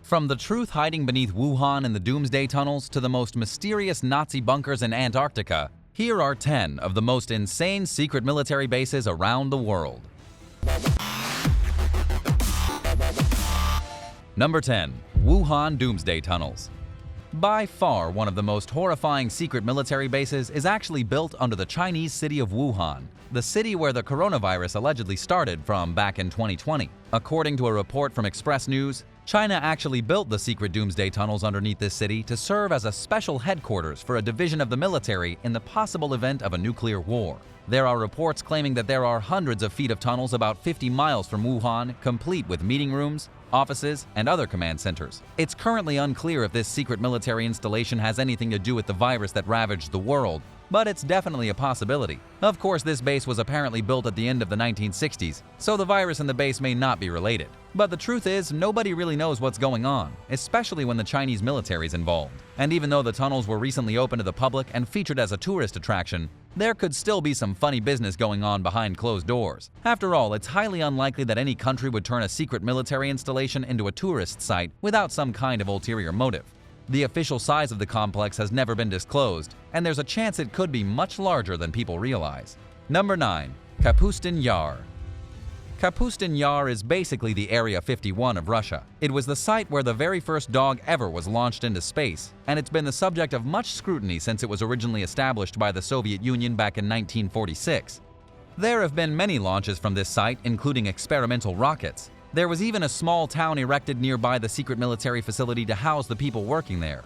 From the truth hiding beneath Wuhan in the Doomsday tunnels to the most mysterious Nazi bunkers in Antarctica, here are 10 of the most insane secret military bases around the world. Number 10. Wuhan Doomsday Tunnels. By far, one of the most horrifying secret military bases is actually built under the Chinese city of Wuhan, the city where the coronavirus allegedly started from back in 2020. According to a report from Express News, China actually built the secret Doomsday tunnels underneath this city to serve as a special headquarters for a division of the military in the possible event of a nuclear war. There are reports claiming that there are hundreds of feet of tunnels about 50 miles from Wuhan, complete with meeting rooms, offices, and other command centers. It's currently unclear if this secret military installation has anything to do with the virus that ravaged the world, but it's definitely a possibility. Of course, this base was apparently built at the end of the 1960s, so the virus in the base may not be related. But the truth is, nobody really knows what's going on, especially when the Chinese military is involved. And even though the tunnels were recently open to the public and featured as a tourist attraction, there could still be some funny business going on behind closed doors. After all, it's highly unlikely that any country would turn a secret military installation into a tourist site without some kind of ulterior motive. The official size of the complex has never been disclosed, and there's a chance it could be much larger than people realize. Number 9. Kapustin Yar. Kapoostanyar Yar is basically the Area 51 of Russia. It was the site where the very first dog ever was launched into space, and it's been the subject of much scrutiny since it was originally established by the Soviet Union back in 1946. There have been many launches from this site, including experimental rockets. There was even a small town erected nearby the secret military facility to house the people working there.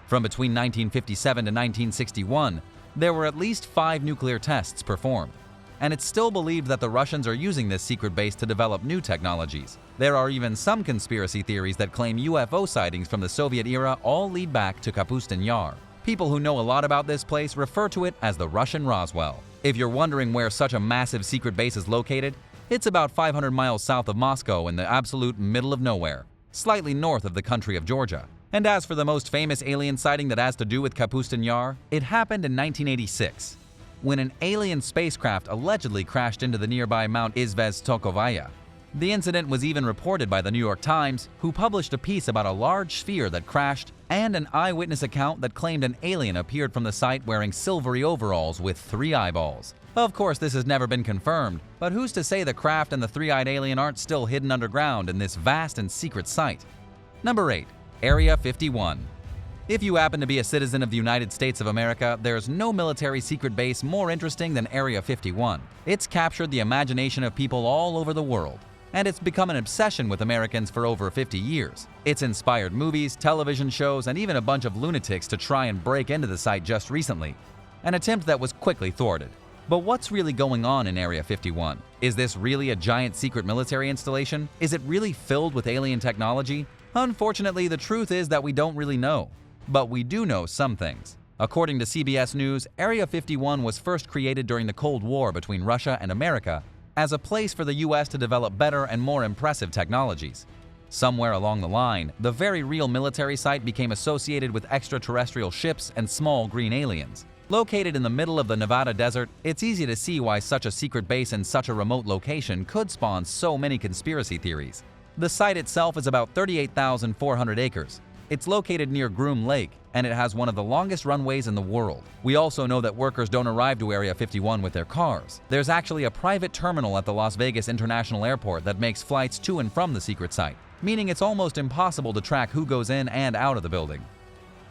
From between 1957 to 1961, there were at least 5 nuclear tests performed. And it's still believed that the Russians are using this secret base to develop new technologies. There are even some conspiracy theories that claim UFO sightings from the Soviet era all lead back to Kapustin Yar. People who know a lot about this place refer to it as the Russian Roswell. If you're wondering where such a massive secret base is located, it's about 500 miles south of Moscow in the absolute middle of nowhere, slightly north of the country of Georgia. And as for the most famous alien sighting that has to do with Kapustin Yar, it happened in 1986. When an alien spacecraft allegedly crashed into the nearby Mount Izvestokhovaya. The incident was even reported by the New York Times, who published a piece about a large sphere that crashed and an eyewitness account that claimed an alien appeared from the site wearing silvery overalls with 3 eyeballs. Of course, this has never been confirmed, but who's to say the craft and the 3-eyed alien aren't still hidden underground in this vast and secret site? Number 8. Area 51. If you happen to be a citizen of the United States of America, there's no military secret base more interesting than Area 51. It's captured the imagination of people all over the world, and it's become an obsession with Americans for over 50 years. It's inspired movies, television shows, and even a bunch of lunatics to try and break into the site just recently, an attempt that was quickly thwarted. But what's really going on in Area 51? Is this really a giant secret military installation? Is it really filled with alien technology? Unfortunately, the truth is that we don't really know. But we do know some things. According to CBS News, Area 51 was first created during the Cold War between Russia and America as a place for the US to develop better and more impressive technologies. Somewhere along the line, the very real military site became associated with extraterrestrial ships and small green aliens. Located in the middle of the Nevada desert, it's easy to see why such a secret base in such a remote location could spawn so many conspiracy theories. The site itself is about 38,400 acres. It's located near Groom Lake, and it has one of the longest runways in the world. We also know that workers don't arrive to Area 51 with their cars. There's actually a private terminal at the Las Vegas International Airport that makes flights to and from the secret site, meaning it's almost impossible to track who goes in and out of the building.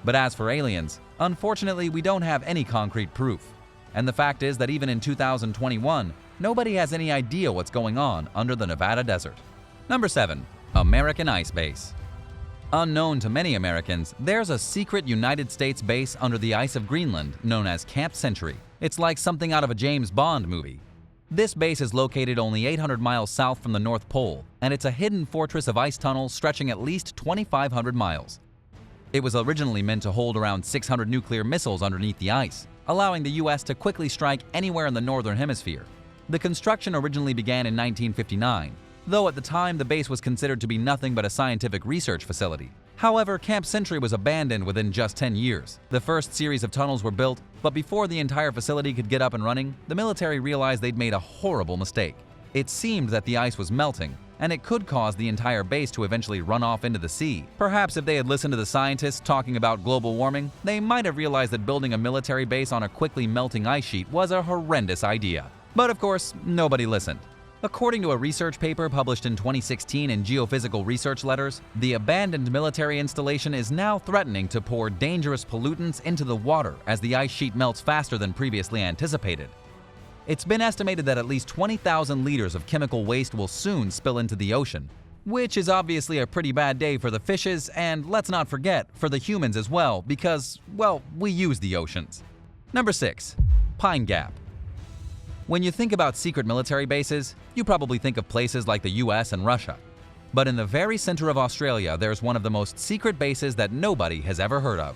But as for aliens, unfortunately we don't have any concrete proof. And the fact is that even in 2021, nobody has any idea what's going on under the Nevada desert. Number 7. American Ice Base. Unknown to many Americans, there's a secret United States base under the ice of Greenland known as Camp Century. It's like something out of a James Bond movie. This base is located only 800 miles south from the North Pole, and it's a hidden fortress of ice tunnels stretching at least 2,500 miles. It was originally meant to hold around 600 nuclear missiles underneath the ice, allowing the US to quickly strike anywhere in the Northern Hemisphere. The construction originally began in 1959. Though at the time the base was considered to be nothing but a scientific research facility. However, Camp Century was abandoned within just 10 years. The first series of tunnels were built, but before the entire facility could get up and running, the military realized they'd made a horrible mistake. It seemed that the ice was melting, and it could cause the entire base to eventually run off into the sea. Perhaps if they had listened to the scientists talking about global warming, they might have realized that building a military base on a quickly melting ice sheet was a horrendous idea. But of course, nobody listened. According to a research paper published in 2016 in Geophysical Research Letters, the abandoned military installation is now threatening to pour dangerous pollutants into the water as the ice sheet melts faster than previously anticipated. It's been estimated that at least 20,000 liters of chemical waste will soon spill into the ocean, which is obviously a pretty bad day for the fishes and, let's not forget, for the humans as well because, well, we use the oceans. Number 6. Pine Gap. When you think about secret military bases, you probably think of places like the US and Russia. But in the very center of Australia, there's one of the most secret bases that nobody has ever heard of.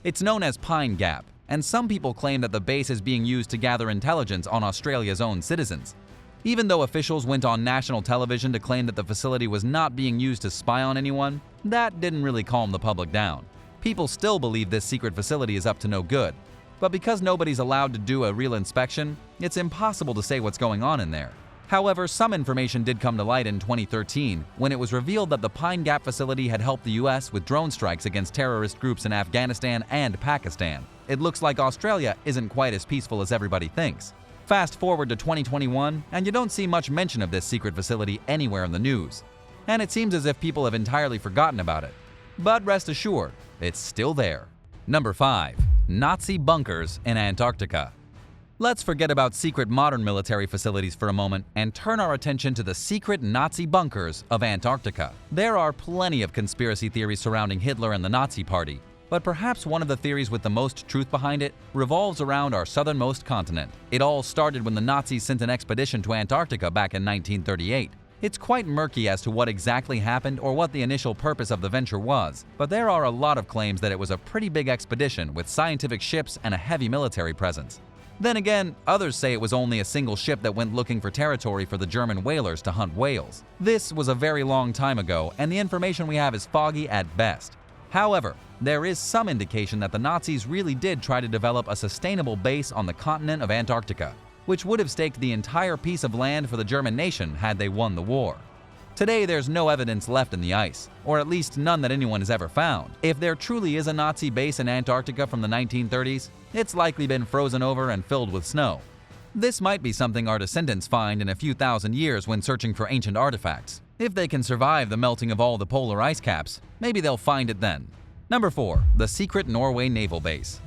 It's known as Pine Gap, and some people claim that the base is being used to gather intelligence on Australia's own citizens. Even though officials went on national television to claim that the facility was not being used to spy on anyone, that didn't really calm the public down. People still believe this secret facility is up to no good. But because nobody's allowed to do a real inspection, it's impossible to say what's going on in there. However, some information did come to light in 2013 when it was revealed that the Pine Gap facility had helped the US with drone strikes against terrorist groups in Afghanistan and Pakistan. It looks like Australia isn't quite as peaceful as everybody thinks. Fast forward to 2021, and you don't see much mention of this secret facility anywhere in the news. And it seems as if people have entirely forgotten about it. But rest assured, it's still there. Number 5. Nazi bunkers in Antarctica. Let's forget about secret modern military facilities for a moment and turn our attention to the secret Nazi bunkers of Antarctica. There are plenty of conspiracy theories surrounding Hitler and the Nazi Party, but perhaps one of the theories with the most truth behind it revolves around our southernmost continent. It all started when the Nazis sent an expedition to Antarctica back in 1938. It's quite murky as to what exactly happened or what the initial purpose of the venture was, but there are a lot of claims that it was a pretty big expedition with scientific ships and a heavy military presence. Then again, others say it was only a single ship that went looking for territory for the German whalers to hunt whales. This was a very long time ago, and the information we have is foggy at best. However, there is some indication that the Nazis really did try to develop a sustainable base on the continent of Antarctica, which would have staked the entire piece of land for the German nation had they won the war. Today, there's no evidence left in the ice, or at least none that anyone has ever found. If there truly is a Nazi base in Antarctica from the 1930s, it's likely been frozen over and filled with snow. This might be something our descendants find in a few thousand years when searching for ancient artifacts. If they can survive the melting of all the polar ice caps, maybe they'll find it then. Number 4. The secret Norway naval base.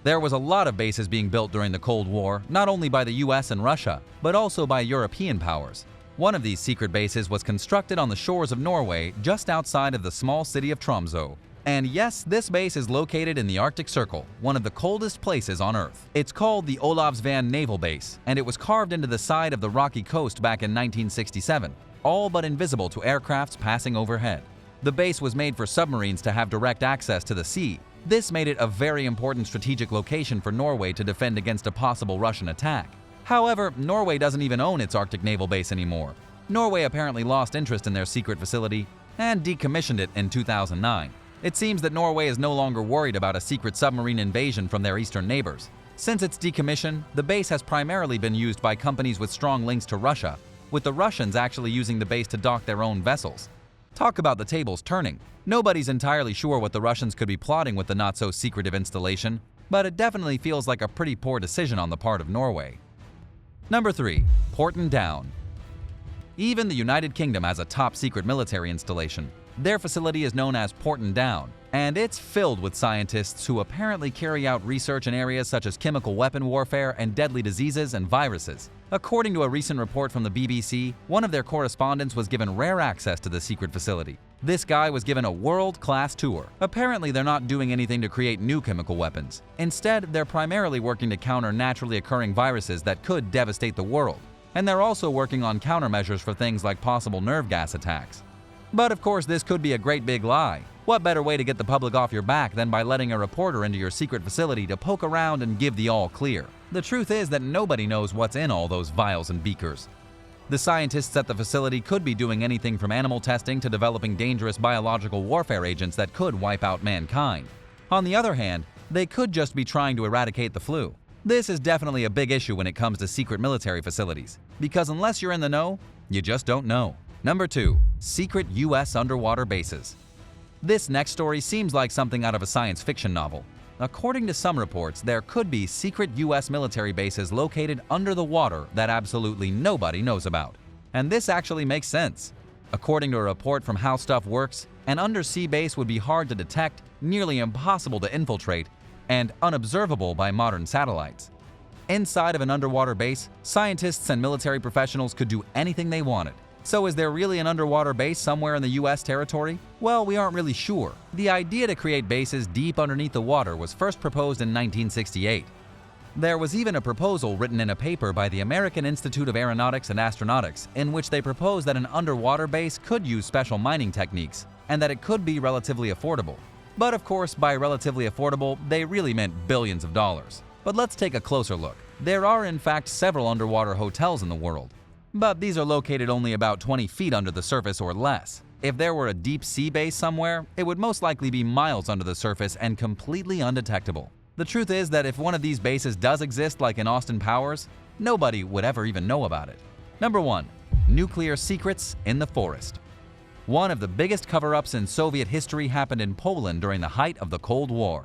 There was a lot of bases being built during the Cold War, not only by the US and Russia, but also by European powers. One of these secret bases was constructed on the shores of Norway just outside of the small city of Tromsø. And yes, this base is located in the Arctic Circle, one of the coldest places on Earth. It's called the Olavsvand Naval Base, and it was carved into the side of the rocky coast back in 1967, all but invisible to aircrafts passing overhead. The base was made for submarines to have direct access to the sea. This made it a very important strategic location for Norway to defend against a possible Russian attack. However, Norway doesn't even own its Arctic naval base anymore. Norway apparently lost interest in their secret facility and decommissioned it in 2009. It seems that Norway is no longer worried about a secret submarine invasion from their eastern neighbors. Since its decommission, the base has primarily been used by companies with strong links to Russia, with the Russians actually using the base to dock their own vessels. Talk about the tables turning. Nobody's entirely sure what the Russians could be plotting with the not-so-secretive installation, but it definitely feels like a pretty poor decision on the part of Norway. Number 3. Porton Down. Even the United Kingdom has a top-secret military installation. Their facility is known as Porton Down, and it's filled with scientists who apparently carry out research in areas such as chemical weapon warfare and deadly diseases and viruses. According to a recent report from the BBC, one of their correspondents was given rare access to the secret facility. This guy was given a world-class tour. Apparently, they're not doing anything to create new chemical weapons. Instead, they're primarily working to counter naturally occurring viruses that could devastate the world. And they're also working on countermeasures for things like possible nerve gas attacks. But of course, this could be a great big lie. What better way to get the public off your back than by letting a reporter into your secret facility to poke around and give the all clear? The truth is that nobody knows what's in all those vials and beakers. The scientists at the facility could be doing anything from animal testing to developing dangerous biological warfare agents that could wipe out mankind. On the other hand, they could just be trying to eradicate the flu. This is definitely a big issue when it comes to secret military facilities, because unless you're in the know, you just don't know. Number 2. Secret U.S. underwater bases. This next story seems like something out of a science fiction novel. According to some reports, there could be secret U.S. military bases located under the water that absolutely nobody knows about. And this actually makes sense. According to a report from How Stuff Works, an undersea base would be hard to detect, nearly impossible to infiltrate, and unobservable by modern satellites. Inside of an underwater base, scientists and military professionals could do anything they wanted. So is there really an underwater base somewhere in the US territory? Well, we aren't really sure. The idea to create bases deep underneath the water was first proposed in 1968. There was even a proposal written in a paper by the American Institute of Aeronautics and Astronautics in which they proposed that an underwater base could use special mining techniques and that it could be relatively affordable. But of course, by relatively affordable, they really meant billions of dollars. But let's take a closer look. There are in fact several underwater hotels in the world. But these are located only about 20 feet under the surface or less. If there were a deep sea base somewhere, it would most likely be miles under the surface and completely undetectable. The truth is that if one of these bases does exist like in Austin Powers, nobody would ever even know about it. Number 1. Nuclear secrets in the forest. One of the biggest cover-ups in Soviet history happened in Poland during the height of the Cold War.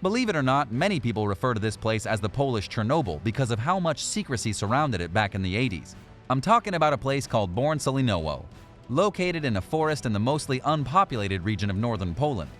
Believe it or not, many people refer to this place as the Polish Chernobyl because of how much secrecy surrounded it back in the 80s. I'm talking about a place called Born-Solinowo, located in a forest in the mostly unpopulated region of northern Poland.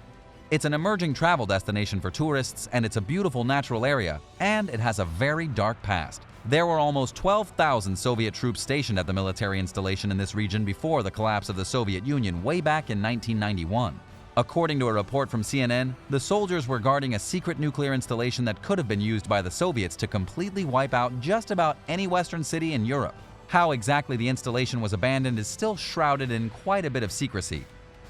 It's an emerging travel destination for tourists, and it's a beautiful natural area, and it has a very dark past. There were almost 12,000 Soviet troops stationed at the military installation in this region before the collapse of the Soviet Union way back in 1991. According to a report from CNN, the soldiers were guarding a secret nuclear installation that could have been used by the Soviets to completely wipe out just about any Western city in Europe. How exactly the installation was abandoned is still shrouded in quite a bit of secrecy,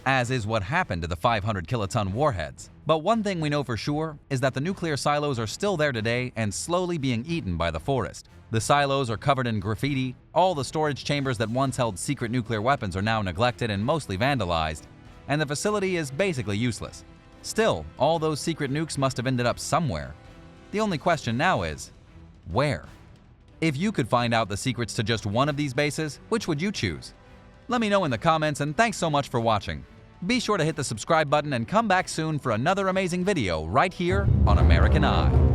as is what happened to the 500-kiloton warheads. But one thing we know for sure is that the nuclear silos are still there today and slowly being eaten by the forest. The silos are covered in graffiti, all the storage chambers that once held secret nuclear weapons are now neglected and mostly vandalized, and the facility is basically useless. Still, all those secret nukes must have ended up somewhere. The only question now is, where? If you could find out the secrets to just one of these bases, which would you choose? Let me know in the comments, and thanks so much for watching. Be sure to hit the subscribe button and come back soon for another amazing video right here on American Eye.